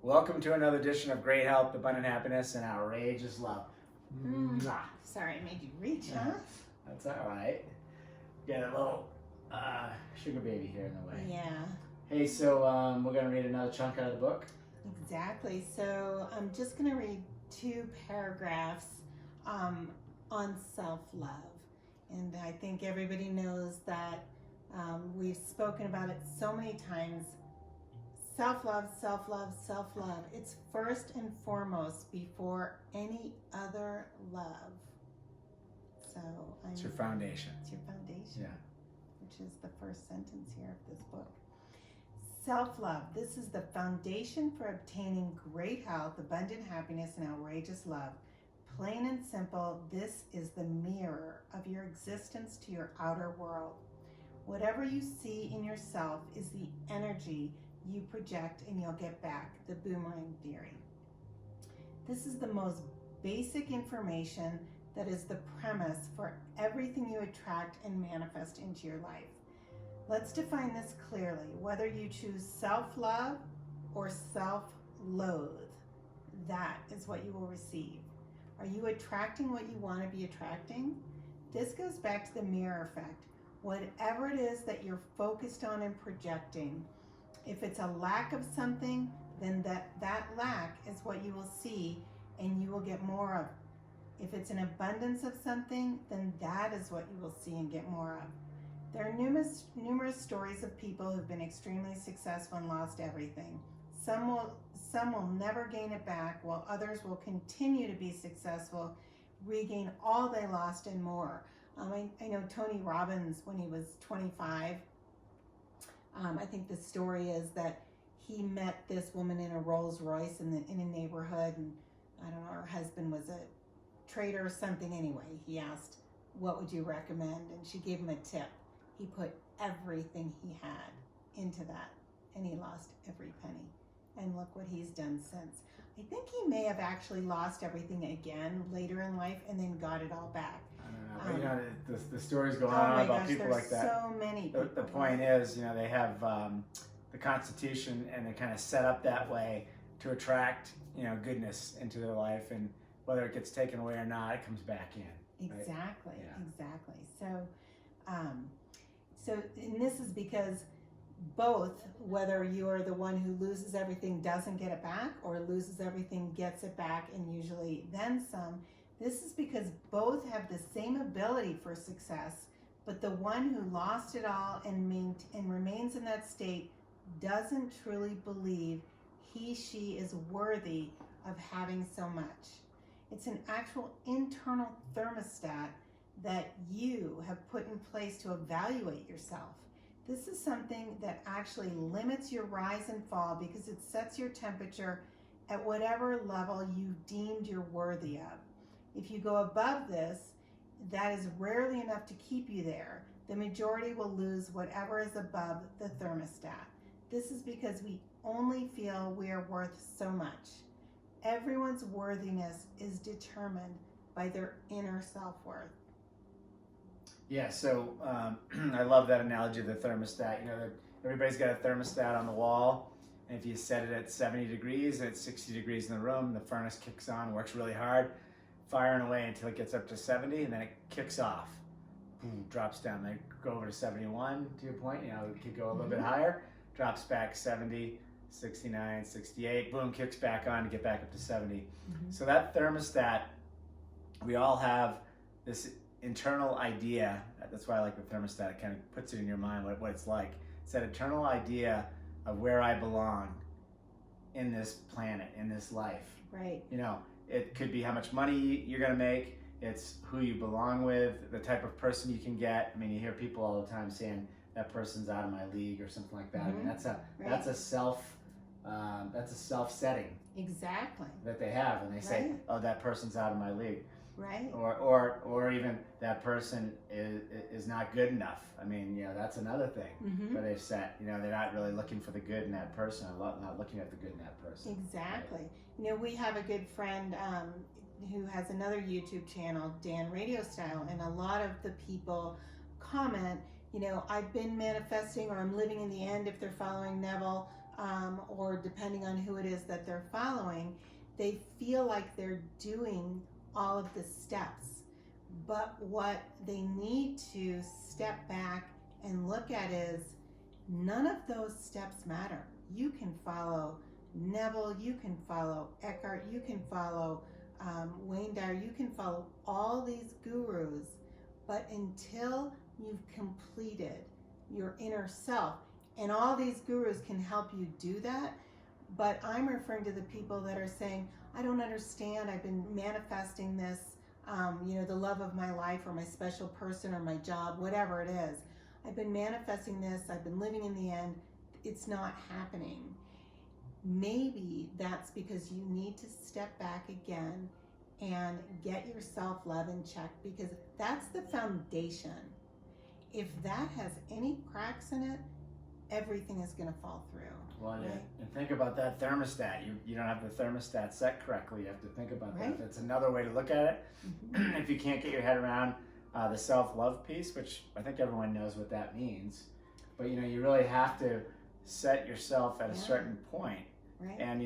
Welcome to another edition of Great Health, Abundant Happiness, and Outrageous Love. Mwah. Sorry, I made you reach, huh? That's all right. Got a little sugar baby here in the way. Yeah. Hey, so we're going to read another chunk out of the book. Exactly. So I'm just going to read 2 paragraphs on self-love. And I think everybody knows that we've spoken about it so many times. Self-love, self-love, self-love. It's first and foremost before any other love. So It's your foundation. It's your foundation. Yeah. Which is the first sentence here of this book. Self-love. This is the foundation for obtaining great health, abundant happiness, and outrageous love. Plain and simple, this is the mirror of your existence to your outer world. Whatever you see in yourself is the energy you project and you'll get back, the boomerang theory. This is the most basic information that is the premise for everything you attract and manifest into your life. Let's define this clearly. Whether you choose self-love or self-loathe, that is what you will receive. Are you attracting what you want to be attracting? This goes back to the mirror effect. Whatever it is that you're focused on and projecting, if it's a lack of something, then that lack is what you will see and you will get more of. If it's an abundance of something, then that is what you will see and get more of. There are numerous stories of people who've been extremely successful and lost everything. Some will never gain it back, while others will continue to be successful, regain all they lost and more. I know Tony Robbins, when he was 25, I think the story is that he met this woman in a Rolls Royce in a neighborhood, and I don't know, her husband was a trader or something. Anyway, he asked, what would you recommend? And she gave him a tip. He put everything he had into that, and he lost every penny. And look what he's done since. I think he may have actually lost everything again later in life and then got it all back. I don't know, but the stories go on about people like that. So many people. The point is, they have the Constitution, and they kind of set up that way to attract, goodness into their life, and whether it gets taken away or not, it comes back in. Right? Exactly, Yeah. exactly. So, and this is because both, whether you are the one who loses everything, doesn't get it back, or loses everything, gets it back, and usually then some, this is because both have the same ability for success, but the one who lost it all and remains in that state doesn't truly believe she is worthy of having so much. It's an actual internal thermostat that you have put in place to evaluate yourself. This is something that actually limits your rise and fall because it sets your temperature at whatever level you deemed you're worthy of. If you go above this, that is rarely enough to keep you there. The majority will lose whatever is above the thermostat. This is because we only feel we are worth so much. Everyone's worthiness is determined by their inner self-worth. Yeah, so I love that analogy of the thermostat. Everybody's got a thermostat on the wall, and if you set it at 70 degrees and it's 60 degrees in the room, the furnace kicks on, works really hard, firing away until it gets up to 70, and then it kicks off. Boom, drops down. They go over to 71, to your point. It could go a little bit higher, drops back 70, 69, 68, boom, kicks back on to get back up to 70. So that thermostat, we all have this internal idea. That's why I like the thermostat. It kind of puts it in your mind what it's like. It's that internal idea of where I belong in this planet, in this life. Right. It could be how much money you're going to make. It's who you belong with, the type of person you can get. I mean, you hear people all the time saying that person's out of my league or something like that. I mean, that's a self setting. Exactly. That they have, and they say, "Oh, that person's out of my league." Right. Or even that person is not good enough. I mean, that's another thing where they've set. They're not really looking for the good in that person, not looking at the good in that person. Exactly. Right? We have a good friend who has another YouTube channel, Dan Radio Style, and a lot of the people comment, I've been manifesting, or I'm living in the end if they're following Neville. or depending on who it is that they're following, they feel like they're doing all of the steps. But what they need to step back and look at is none of those steps matter. You can follow Neville, you can follow Eckhart, you can follow Wayne Dyer, you can follow all these gurus, but until you've completed your inner self, and all these gurus can help you do that, but I'm referring to the people that are saying, I don't understand, I've been manifesting this, the love of my life or my special person or my job, whatever it is. I've been manifesting this, I've been living in the end, it's not happening. Maybe that's because you need to step back again and get your self-love in check, because that's the foundation. If that has any cracks in it, everything is going to fall through. Well, yeah. Right? And think about that thermostat. You don't have the thermostat set correctly. You have to think about Right. that. That's another way to look at it. Mm-hmm. If you can't get your head around the self-love piece, which I think everyone knows what that means, but you really have to set yourself at a certain point. Right. And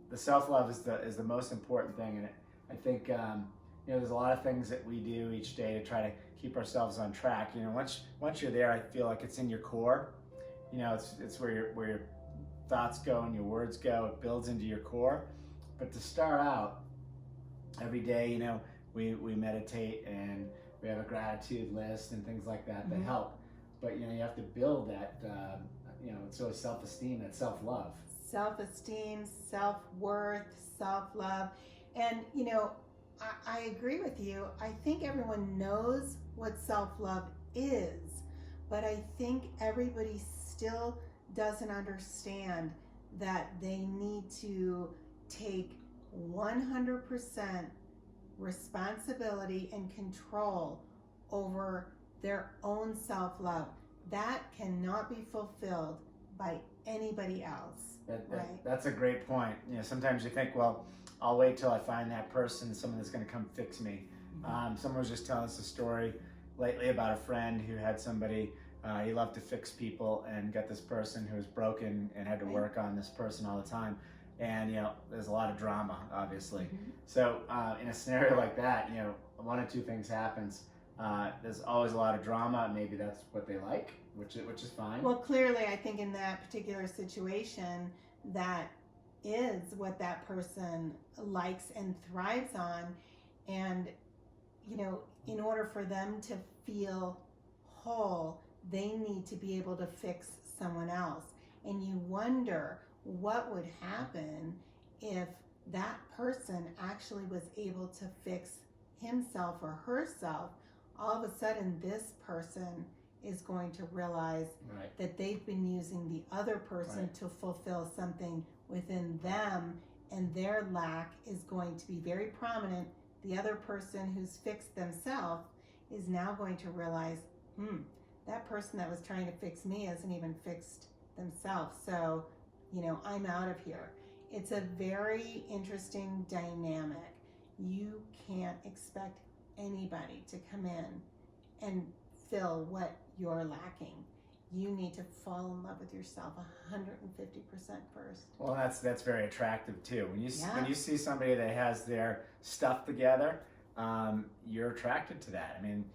the self-love is the most important thing. And I think there's a lot of things that we do each day to try to keep ourselves on track. Once you're there, I feel like it's in your core. It's where your thoughts go and your words go. It builds into your core. But to start out, every day, we meditate and we have a gratitude list and things like that that help. But you have to build that. It's really self-esteem, that self-love. Self-esteem, self-worth, self-love. And, I agree with you. I think everyone knows what self-love is, but I think everybody still doesn't understand that they need to take 100% responsibility and control over their own self-love. That cannot be fulfilled by anybody else. Right? That's a great point. Sometimes you think, well, I'll wait till I find that person, someone that's going to come fix me. Someone was just telling us a story lately about a friend who had somebody, he loved to fix people, and got this person who was broken and had to work on this person all the time. And, there's a lot of drama, obviously. So in a scenario like that, one of two things happens. There's always a lot of drama. Maybe that's what they like, which is fine. Well, clearly, I think in that particular situation, that is what that person likes and thrives on. And, in order for them to feel whole, they need to be able to fix someone else. And you wonder what would happen if that person actually was able to fix himself or herself. All of a sudden, this person is going to realize that they've been using the other person to fulfill something within them, and their lack is going to be very prominent. The other person who's fixed themselves is now going to realize, that person that was trying to fix me hasn't even fixed themselves. So, I'm out of here. It's a very interesting dynamic. You can't expect anybody to come in and fill what you're lacking. You need to fall in love with yourself 150% first. Well, that's very attractive too. When you see somebody that has their stuff together, you're attracted to that. I mean,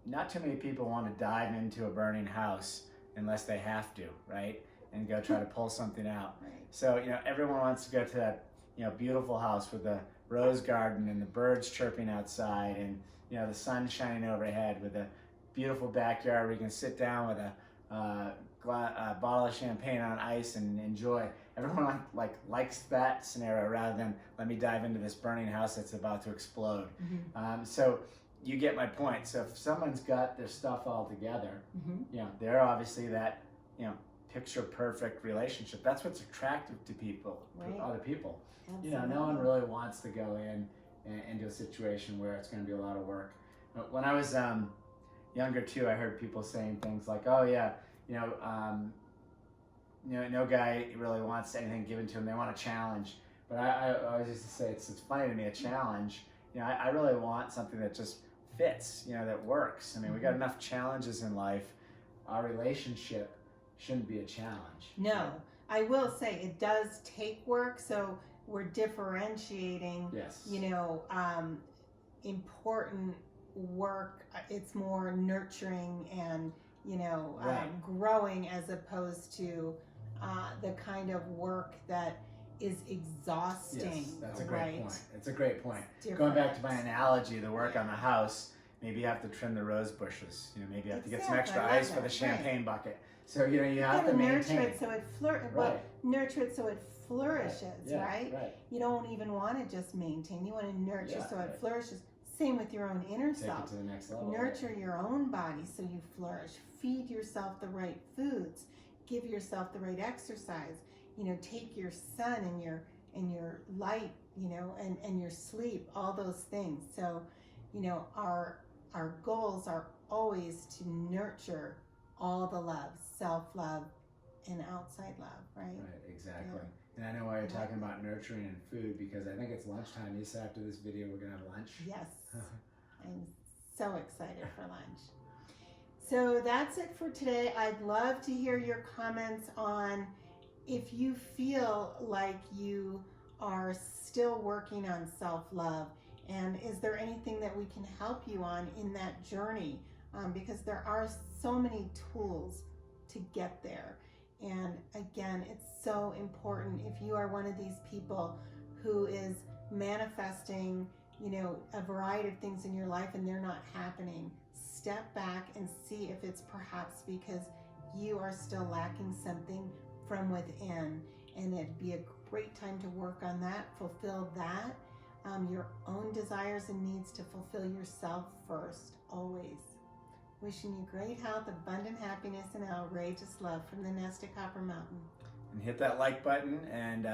not too many people want to dive into a burning house unless they have to, right? And go try to pull something out. Right. So, everyone wants to go to that, beautiful house with the rose garden and the birds chirping outside and, the sun shining overhead with a beautiful backyard where you can sit down with a bottle of champagne on ice and enjoy. Everyone likes that scenario rather than let me dive into this burning house that's about to explode. So you get my point. So if someone's got their stuff all together, they're obviously that, picture perfect relationship. That's what's attractive to people, to other people. Absolutely. No one really wants to go into a situation where it's going to be a lot of work. When I was younger too, I heard people saying things like, "Oh yeah, no guy really wants anything given to him. They want a challenge." But I always used to say it's funny to me, a challenge. I really want something that just fits, that works. I mean, we got enough challenges in life. Our relationship shouldn't be a challenge. No, I will say it does take work, so we're differentiating, Yes. important work. It's more nurturing and, Right. growing, as opposed to the kind of work that is exhausting. Yes, that's a great right? point. It's a great point. It's Going back to different. my analogy, the work on the house, maybe you have to trim the rose bushes. Maybe you have to get some Exactly, extra I love ice for the that, champagne bucket. So, you have gotta to nurture maintain. it so it Right. nurture it so it flourishes, Yeah, right? right. You don't even want to just maintain. You want to nurture Yeah, so it right. flourishes. Same with your own inner Take it self. to the next level. Nurture your own body so you flourish. Feed yourself the right foods. Give yourself the right exercise. Take your sun and your light, and your sleep, all those things. So, our goals are always to nurture all the love, self-love and outside love, right? Right, exactly. Yeah. And I know why you're talking about nurturing and food, because I think it's lunchtime. You said after this video we're gonna have lunch. Yes. I'm so excited for lunch. So that's it for today. I'd love to hear your comments on if you feel like you are still working on self-love, and is there anything that we can help you on in that journey, because there are so many tools to get there. And again, it's so important. If you are one of these people who is manifesting a variety of things in your life and they're not happening, step back and see if it's perhaps because you are still lacking something from within, and it'd be a great time to work on that, fulfill that, your own desires and needs, to fulfill yourself first, always. Wishing you great health, abundant happiness, and outrageous love from the nest at Copper Mountain. And hit that like button and